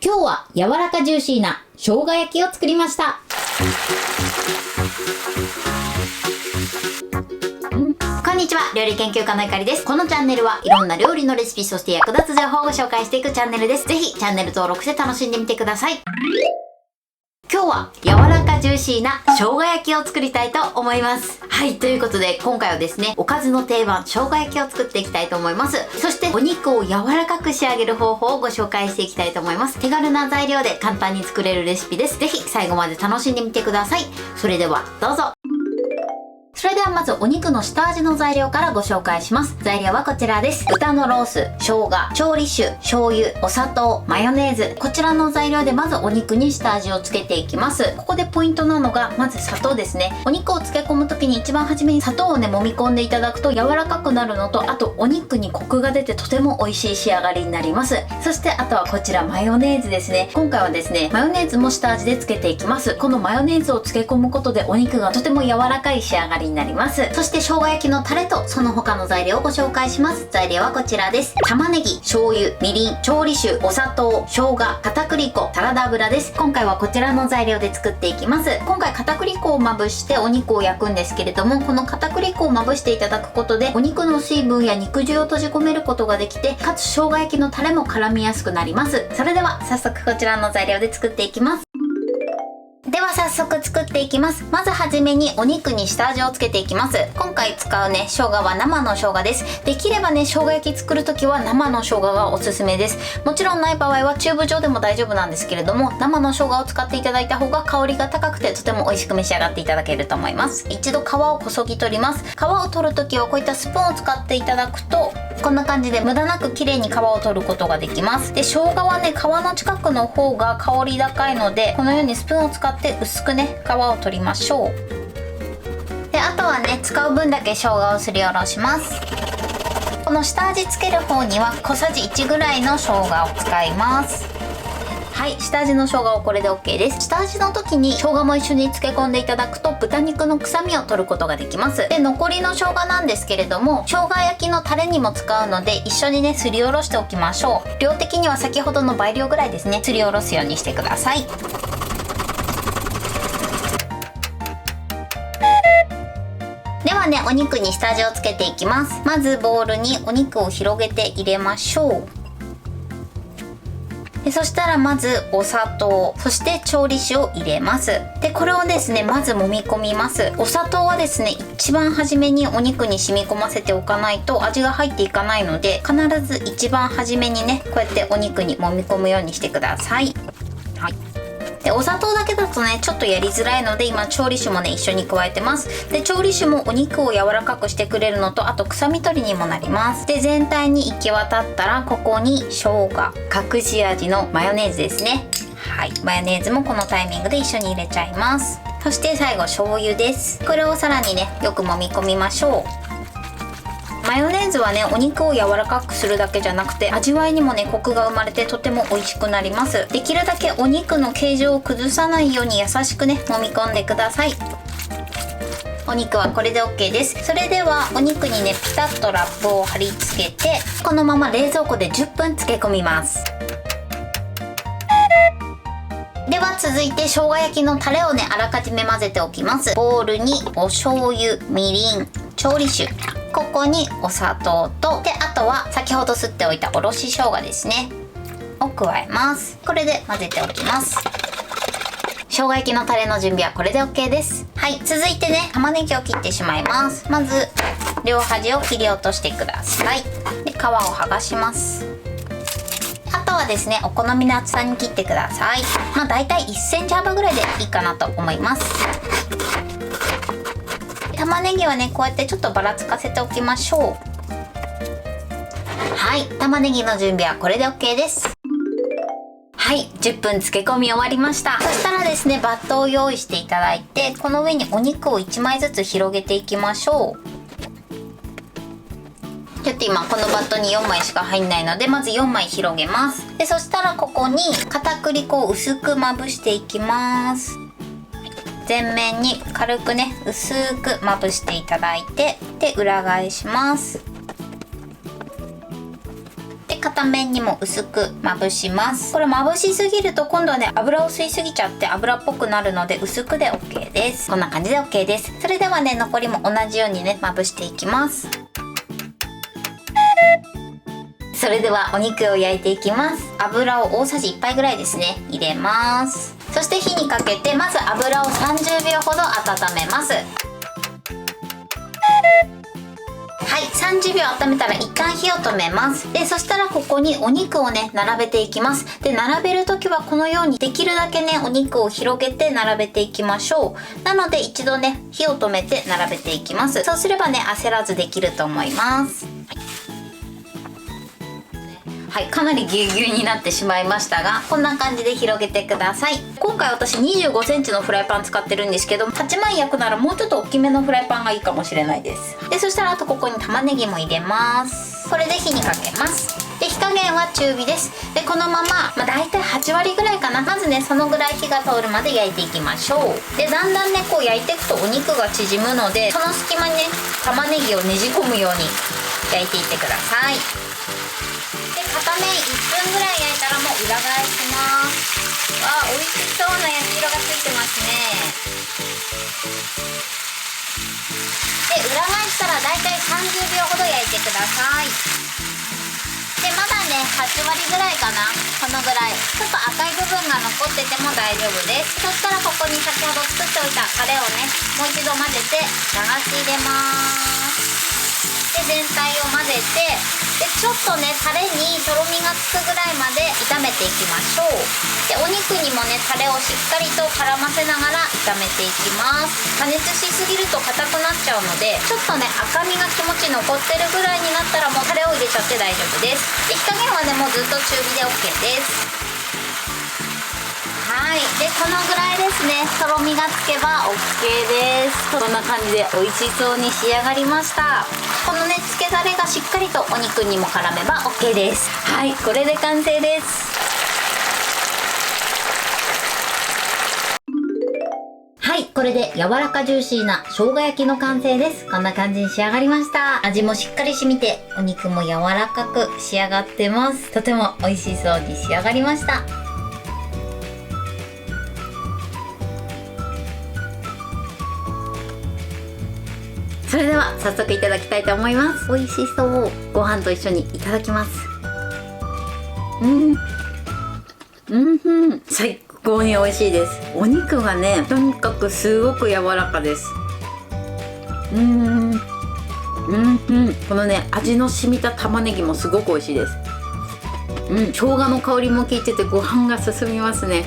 今日は柔らかジューシーな生姜焼きを作りました。こんにちは、料理研究家のゆかりです。このチャンネルはいろんな料理のレシピ、そして役立つ情報をご紹介していくチャンネルです。ぜひチャンネル登録して楽しんでみてください。今日は柔らかジューシーな生姜焼きを作りたいと思います。はい、ということで今回はですね、おかずの定番生姜焼きを作っていきたいと思います。そしてお肉を柔らかく仕上げる方法をご紹介していきたいと思います。手軽な材料で簡単に作れるレシピです。ぜひ最後まで楽しんでみてください。それではどうぞ。それではまずお肉の下味の材料からご紹介します。材料はこちらです。豚のロース、生姜、調理酒、醤油、お砂糖、マヨネーズ。こちらの材料でまずお肉に下味をつけていきます。ここでポイントなのがまず砂糖ですね。お肉を漬け込む時に一番初めに砂糖をね揉み込んでいただくと柔らかくなるのと、あとお肉にコクが出てとても美味しい仕上がりになります。そしてあとはこちらマヨネーズですね。今回はですねマヨネーズも下味でつけていきます。このマヨネーズを漬け込むことでお肉がとても柔らかい仕上がりになります。そして生姜焼きのタレとその他の材料をご紹介します。材料はこちらです。玉ねぎ、醤油、みりん、調理酒、お砂糖、生姜、片栗粉、サラダ油です。今回はこちらの材料で作っていきます。今回片栗粉をまぶしてお肉を焼くんですけれども、この片栗粉をまぶしていただくことでお肉の水分や肉汁を閉じ込めることができて、かつ生姜焼きのタレも絡みやすくなります。それでは早速こちらの材料で作っていきます。では早速作っていきます。まずはじめにお肉に下味をつけていきます。今回使うね生姜は生の生姜です。できればね生姜焼き作るときは生の生姜がおすすめです。もちろんない場合はチューブ状でも大丈夫なんですけれども、生の生姜を使っていただいた方が香りが高くてとても美味しく召し上がっていただけると思います。一度皮をこそぎ取ります。皮を取るときはこういったスプーンを使っていただくとこんな感じで無駄なく綺麗に皮を取ることができます。で生姜はね皮の近くの方が香り高いので、このようにスプーンを使って薄くね皮を取りましょう。であとはね使う分だけ生姜をすりおろします。この下味つける方には小さじ1ぐらいの生姜を使います。はい、下味の生姜をこれで OK です。下味の時に生姜も一緒に漬け込んでいただくと豚肉の臭みを取ることができます。で残りの生姜なんですけれども、生姜焼きのタレにも使うので一緒にねすりおろしておきましょう。量的には先ほどの倍量ぐらいですね、すりおろすようにしてください。ではねお肉に下味をつけていきます。まずボウルにお肉を広げて入れましょう。そしたらまずお砂糖、そして調理酒を入れます。でこれをですねまず揉み込みます。お砂糖はですね一番初めにお肉に染み込ませておかないと味が入っていかないので、必ず一番初めにねこうやってお肉に揉み込むようにしてください。はい、でお砂糖だけだとねちょっとやりづらいので今調理酒もね一緒に加えてます。で調理酒もお肉を柔らかくしてくれるのと、あと臭み取りにもなります。で全体に行き渡ったらここに生姜、隠し味のマヨネーズですね。はい、マヨネーズもこのタイミングで一緒に入れちゃいます。そして最後醤油です。これをさらにねよく揉み込みましょう。マヨネーズはねお肉を柔らかくするだけじゃなくて味わいにもねコクが生まれてとても美味しくなります。できるだけお肉の形状を崩さないように優しくね揉み込んでください。お肉はこれで OK です。それではお肉にねピタッとラップを貼り付けてこのまま冷蔵庫で10分漬け込みます。では続いて生姜焼きのタレをねあらかじめ混ぜておきます。ボウルにお醤油、みりん、調理酒、ここにお砂糖と、であとは先ほどすっておいたおろし生姜ですねを加えます。これで混ぜておきます。生姜焼きのタレの準備はこれで OK です。はい、続いてね玉ねぎを切ってしまいます。まず両端を切り落としてください。で皮を剥がします。あとはですねお好みの厚さに切ってください。まあだいたい1センチ幅ぐらいでいいかなと思います。玉ねぎはねこうやってちょっとばらつかせておきましょう。はい、玉ねぎの準備はこれで OK です。はい、10分漬け込み終わりました。そしたらですねバットを用意していただいて、この上にお肉を1枚ずつ広げていきましょう。ちょっと今このバットに4枚しか入んないのでまず4枚広げます。でそしたらここに片栗粉を薄くまぶしていきます。全面に軽くね薄くまぶしていただいて、で裏返します。で片面にも薄くまぶします。これまぶしすぎると今度はね油を吸いすぎちゃって油っぽくなるので薄くで OK です。こんな感じで OK です。それではね残りも同じようにねまぶしていきます。それではお肉を焼いていきます。油を大さじ1杯ぐらいですね入れます。そして火にかけてまず油を30秒ほど温めます。はい、30秒温めたら一旦火を止めます。で、そしたらここにお肉をね並べていきます。で、並べる時はこのようにできるだけねお肉を広げて並べていきましょう。なので一度ね火を止めて並べていきます。そうすればね焦らずできると思います。はい、かなりぎゅうぎゅうになってしまいましたが、こんな感じで広げてください。今回私25センチのフライパン使ってるんですけど、8枚焼くならもうちょっと大きめのフライパンがいいかもしれないです。で、そしたらあとここに玉ねぎも入れます。これで火にかけます。で、火加減は中火です。で、このまま、だいたい8割ぐらいかな。まずね、そのぐらい火が通るまで焼いていきましょう。で、だんだんね、こう焼いていくとお肉が縮むので、その隙間にね、玉ねぎをねじ込むように焼いていってください。片面1分ぐらい焼いたらもう裏返します。わあ、美味しそうな焼き色がついてますね。で、裏返したらだいたい30秒ほど焼いてください。で、まだね8割ぐらいかな、このぐらいちょっと赤い部分が残ってても大丈夫です。そしたらここに先ほど作っておいたタレをねもう一度混ぜて流し入れます。で、全体を混ぜて、でちょっとねタレにとろみがつくぐらいまで炒めていきましょう。で、お肉にもねタレをしっかりと絡ませながら炒めていきます。加熱しすぎると硬くなっちゃうので、ちょっとね赤みが気持ち残ってるぐらいになったらもうタレを入れちゃって大丈夫です。で、火加減はねもうずっと中火で OK です。はい、でこのぐらいですね。とろみがつけば OK です。こんな感じで美味しそうに仕上がりました。このねつけだれがしっかりとお肉にも絡めば OK です。はい、これで完成です。はい、これで柔らかジューシーな生姜焼きの完成です。こんな感じに仕上がりました。味もしっかり染みてお肉も柔らかく仕上がってます。とても美味しそうに仕上がりました。それでは早速いただきたいと思います。美味しそう。ご飯と一緒にいただきます。最高に美味しいです。お肉がねとにかくすごく柔らかです。このね味の染みた玉ねぎもすごく美味しいです。生姜の香りも効いててご飯が進みますね。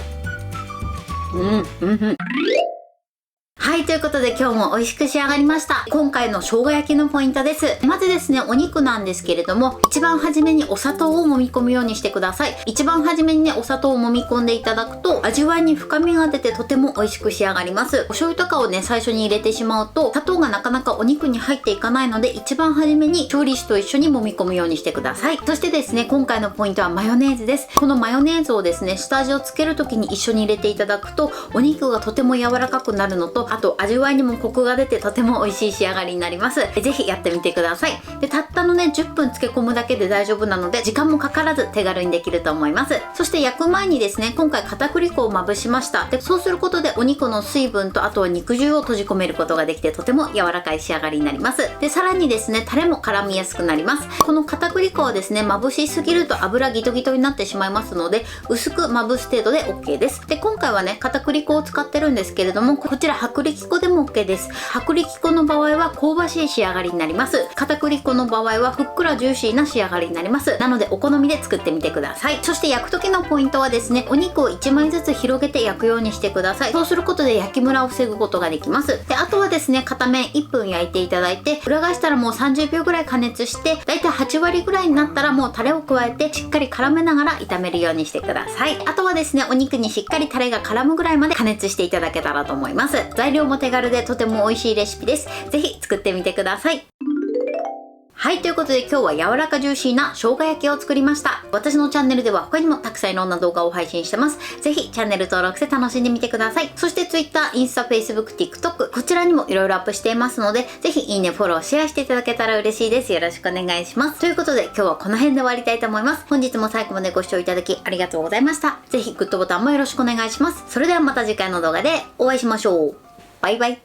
はい、ということで今日も美味しく仕上がりました。今回の生姜焼きのポイントです。まずですね、お肉なんですけれども、一番初めにお砂糖を揉み込むようにしてください。一番初めにね、お砂糖を揉み込んでいただくと、味わいに深みが出てとても美味しく仕上がります。お醤油とかをね、最初に入れてしまうと、砂糖がなかなかお肉に入っていかないので、一番初めに調理酒と一緒に揉み込むようにしてください。そしてですね、今回のポイントはマヨネーズです。このマヨネーズをですね、下味をつける時に一緒に入れていただくと、お肉がとても柔らかくなるのと、あと味わいにもコクが出てとても美味しい仕上がりになります。ぜひやってみてください。で、たったのね10分漬け込むだけで大丈夫なので時間もかからず手軽にできると思います。そして焼く前にですね、今回片栗粉をまぶしました。で、そうすることでお肉の水分とあとは肉汁を閉じ込めることができてとても柔らかい仕上がりになります。で、さらにですねタレも絡みやすくなります。この片栗粉はですねまぶしすぎると油ギトギトになってしまいますので、薄くまぶす程度で OK です。で、今回はね片栗粉を使ってるんですけれども、こちら薄力粉でも OK です。薄力粉の場合は香ばしい仕上がりになります。片栗粉の場合はふっくらジューシーな仕上がりになります。なのでお好みで作ってみてください。そして焼く時のポイントはですね、お肉を1枚ずつ広げて焼くようにしてください。そうすることで焼きムラを防ぐことができます。で、あとはですね片面1分焼いていただいて、裏返したらもう30秒ぐらい加熱して、だいたい8割ぐらいになったらもうタレを加えてしっかり絡めながら炒めるようにしてください。あとはですねお肉にしっかりタレが絡むぐらいまで加熱していただけたらと思います。材料も手軽でとても美味しいレシピです。ぜひ作ってみてください。はい、ということで今日は柔らかジューシーな生姜焼きを作りました。私のチャンネルでは他にもたくさんいろんな動画を配信してます。ぜひチャンネル登録して楽しんでみてください。そして Twitter、インスタ、Facebook、TikTok こちらにもいろいろアップしていますので、ぜひいいね、フォロー、シェアしていただけたら嬉しいです。よろしくお願いします。ということで今日はこの辺で終わりたいと思います。本日も最後までご視聴いただきありがとうございました。ぜひグッドボタンもよろしくお願いします。それではまた次回の動画でお会いしましょう。バイバイ。